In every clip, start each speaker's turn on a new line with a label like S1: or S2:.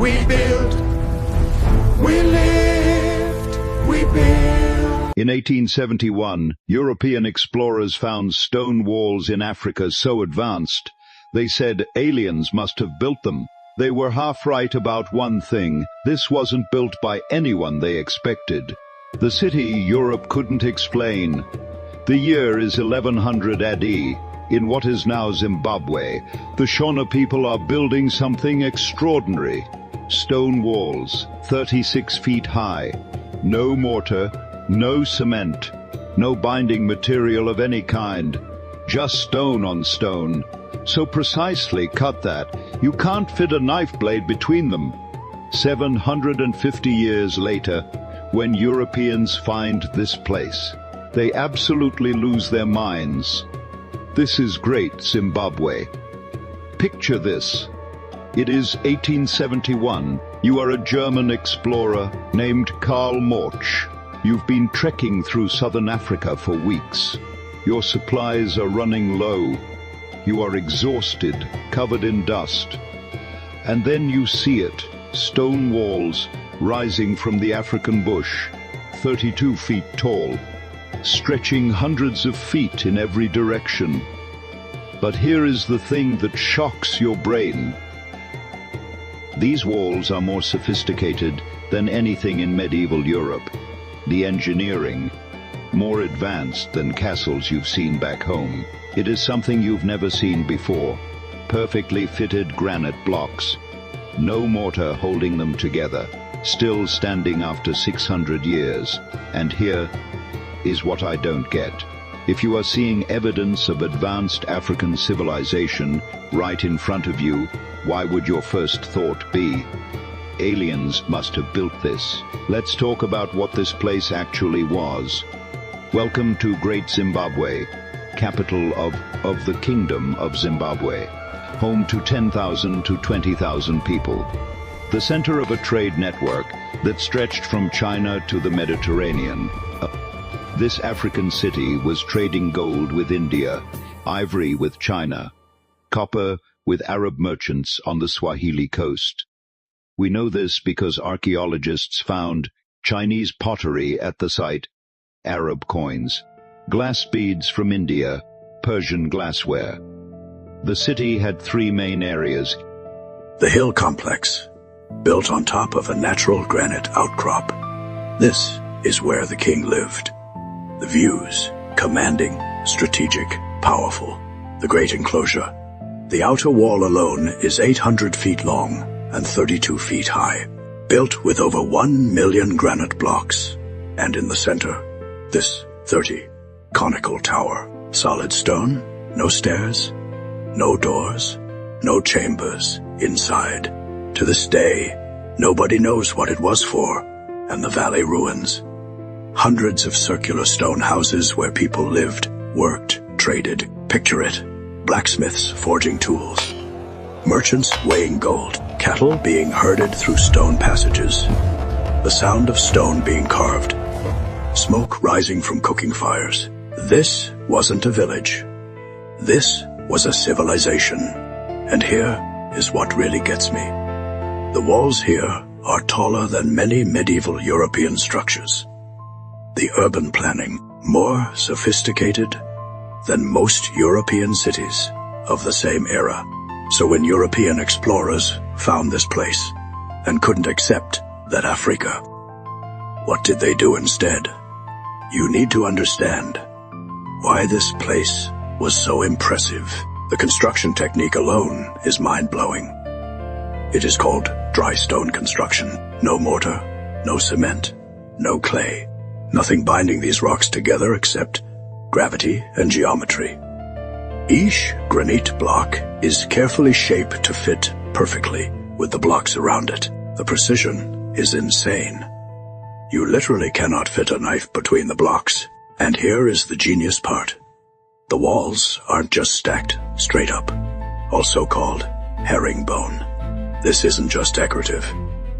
S1: we built, we lived, we built.
S2: In 1871, European explorers found stone walls in Africa so advanced, they said aliens must have built them. They were half right about one thing: this wasn't built by anyone they expected. The city Europe couldn't explain. The year is 1100 AD. In what is now Zimbabwe, the Shona people are building something extraordinary. Stone walls, 36 feet high. No mortar, no cement, no binding material of any kind. Just stone on stone. So precisely cut that you can't fit a knife blade between them. 750 years later, when Europeans find this place, they absolutely lose their minds. This is Great Zimbabwe. Picture this. It is 1871. You are a German explorer named Carl Mauch. You've been trekking through southern Africa for weeks. Your supplies are running low. You are exhausted, covered in dust. And then you see it, stone walls rising from the African bush, 32 feet tall, stretching hundreds of feet in every direction. But here is the thing that shocks your brain. These walls are more sophisticated than anything in medieval Europe. The engineering, more advanced than castles you've seen back home. It is something you've never seen before. Perfectly fitted granite blocks. No mortar holding them together. Still standing after 600 years. And here is what I don't get. If you are seeing evidence of advanced African civilization right in front of you, why would your first thought be, aliens must have built this? Let's talk about what this place actually was. Welcome to Great Zimbabwe, capital of the Kingdom of Zimbabwe, home to 10,000 to 20,000 people. The center of a trade network that stretched from China to the Mediterranean. This African city was trading gold with India, ivory with China, copper with Arab merchants on the Swahili coast. We know this because archaeologists found Chinese pottery at the site, Arab coins, glass beads from India, Persian glassware. The city had three main areas.
S3: The hill complex, built on top of a natural granite outcrop. This is where the king lived. The views, commanding, strategic, powerful. The great enclosure. The outer wall alone is 800 feet long and 32 feet high, built with over 1 million granite blocks. And in the center, this 30 conical tower. Solid stone, no stairs, no doors, no chambers inside. To this day, nobody knows what it was for, and the valley ruins. Hundreds of circular stone houses where people lived, worked, traded. Picture it. Blacksmiths forging tools. Merchants weighing gold. Cattle being herded through stone passages. The sound of stone being carved. Smoke rising from cooking fires. This wasn't a village. This was a civilization. And here is what really gets me. The walls here are taller than many medieval European structures. The urban planning more sophisticated than most European cities of the same era. So when European explorers found this place and couldn't accept that Africa, what did they do instead? You need to understand why this place was so impressive. The construction technique alone is mind-blowing. It is called dry stone construction. No mortar, no cement, no clay. Nothing binding these rocks together except gravity and geometry. Each granite block is carefully shaped to fit perfectly with the blocks around it. The precision is insane. You literally cannot fit a knife between the blocks. And here is the genius part. The walls aren't just stacked straight up, also called herringbone. This isn't just decorative.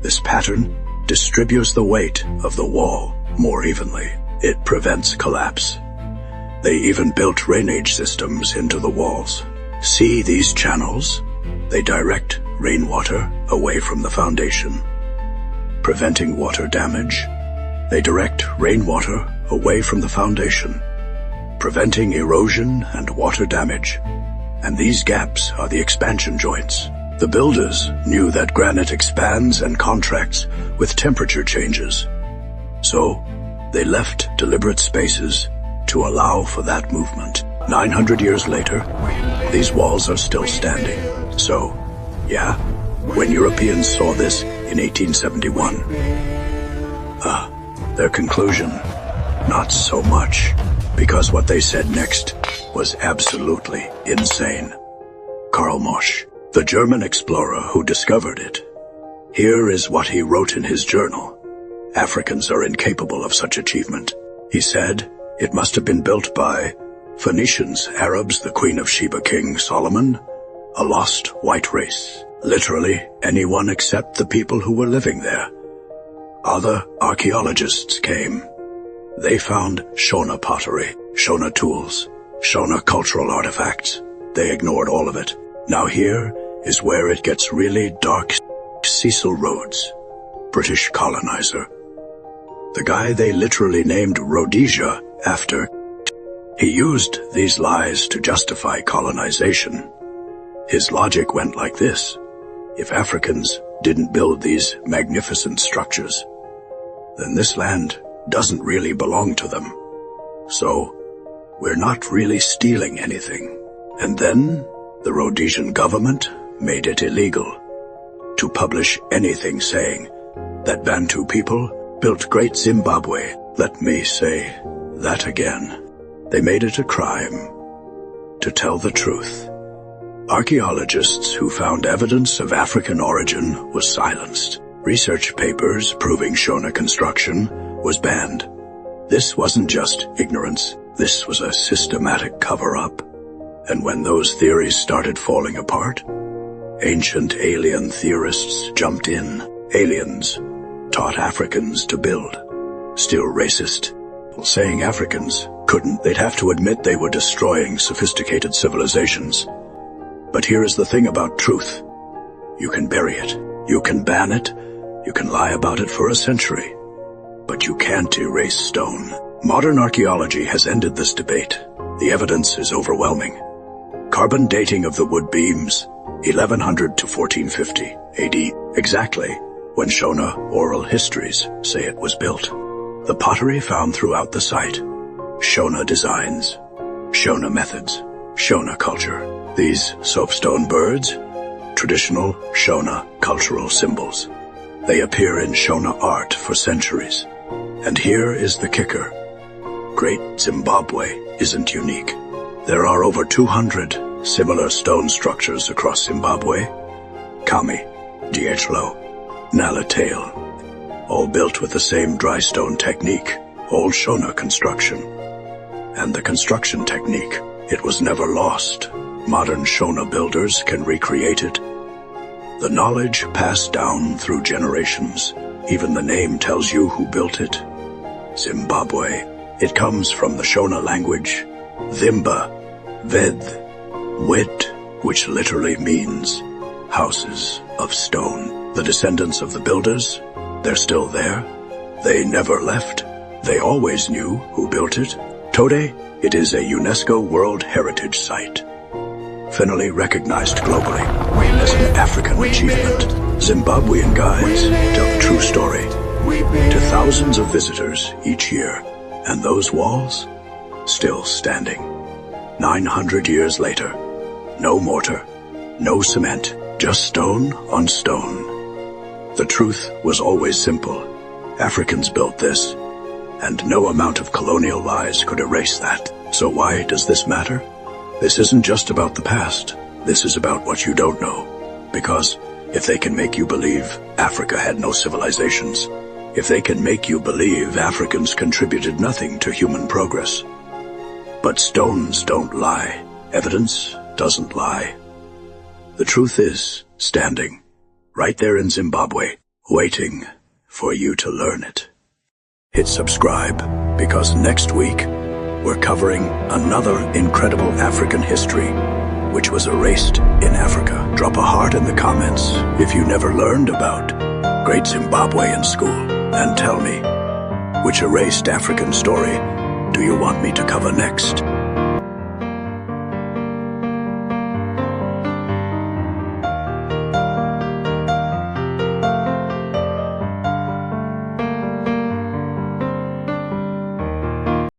S3: This pattern distributes the weight of the wall more evenly. It prevents collapse. They even built drainage systems into the walls. See these channels? They direct rainwater away from the foundation. Preventing water damage, they direct rainwater away from the foundation, preventing erosion and water damage. And these gaps are the expansion joints. The builders knew that granite expands and contracts with temperature changes. So, they left deliberate spaces to allow for that movement. 900 years later, these walls are still standing. So, yeah, when Europeans saw this in 1871, their conclusion, not so much, because what they said next was absolutely insane. Carl Mauch, the German explorer who discovered it. Here is what he wrote in his journal. Africans are incapable of such achievement. He said it must have been built by Phoenicians, Arabs, the Queen of Sheba, King Solomon, a lost white race. Literally anyone except the people who were living there. Other archaeologists came. They found Shona pottery, Shona tools, Shona cultural artifacts. They ignored all of it. Now here is where it gets really dark. Cecil Rhodes, British colonizer. The guy they literally named Rhodesia after. He used these lies to justify colonization. His logic went like this. If Africans didn't build these magnificent structures, then this land doesn't really belong to them. So, we're not really stealing anything. And then, the Rhodesian government made it illegal to publish anything saying that Bantu people built Great Zimbabwe. Let me say that again. They made it a crime to tell the truth. Archaeologists who found evidence of African origin was silenced. Research papers proving Shona construction was banned. This wasn't just ignorance. This was a systematic cover-up. And when those theories started falling apart, ancient alien theorists jumped in. Aliens taught Africans to build. Still racist. Saying Africans couldn't, they'd have to admit they were destroying sophisticated civilizations. But here is the thing about truth. You can bury it. You can ban it. You can lie about it for a century. But you can't erase stone. Modern archaeology has ended this debate. The evidence is overwhelming. Carbon dating of the wood beams, 1100 to 1450 AD, exactly when Shona oral histories say it was built. The pottery found throughout the site, Shona designs, Shona methods, Shona culture. These soapstone birds, traditional Shona cultural symbols. They appear in Shona art for centuries. And here is the kicker. Great Zimbabwe isn't unique. There are over 200 similar stone structures across Zimbabwe. Kami, Diechlo, Nalatail, all built with the same dry stone technique, old Shona construction. And the construction technique, it was never lost. Modern Shona builders can recreate it. The knowledge passed down through generations. Even the name tells you who built it. Zimbabwe. It comes from the Shona language, Zimba, Ved, Wet, which literally means houses of stone. The descendants of the builders, they're still there. They never left. They always knew who built it. Tode, it is a UNESCO World Heritage Site. Finally recognized globally as an African achievement. Zimbabwean guides tell the true story to thousands of visitors each year, and those walls still standing. 900 years later, no mortar, no cement, just stone on stone. The truth was always simple. Africans built this, and no amount of colonial lies could erase that. So why does this matter? This isn't just about the past. This is about what you don't know. Because if they can make you believe Africa had no civilizations, if they can make you believe Africans contributed nothing to human progress. But stones don't lie. Evidence doesn't lie. The truth is standing right there in Zimbabwe, waiting for you to learn it. Hit subscribe, because next week we're covering another incredible African history which was erased in Africa. Drop a heart in the comments if you never learned about Great Zimbabwe in school. And tell me, which erased African story do you want me to cover next?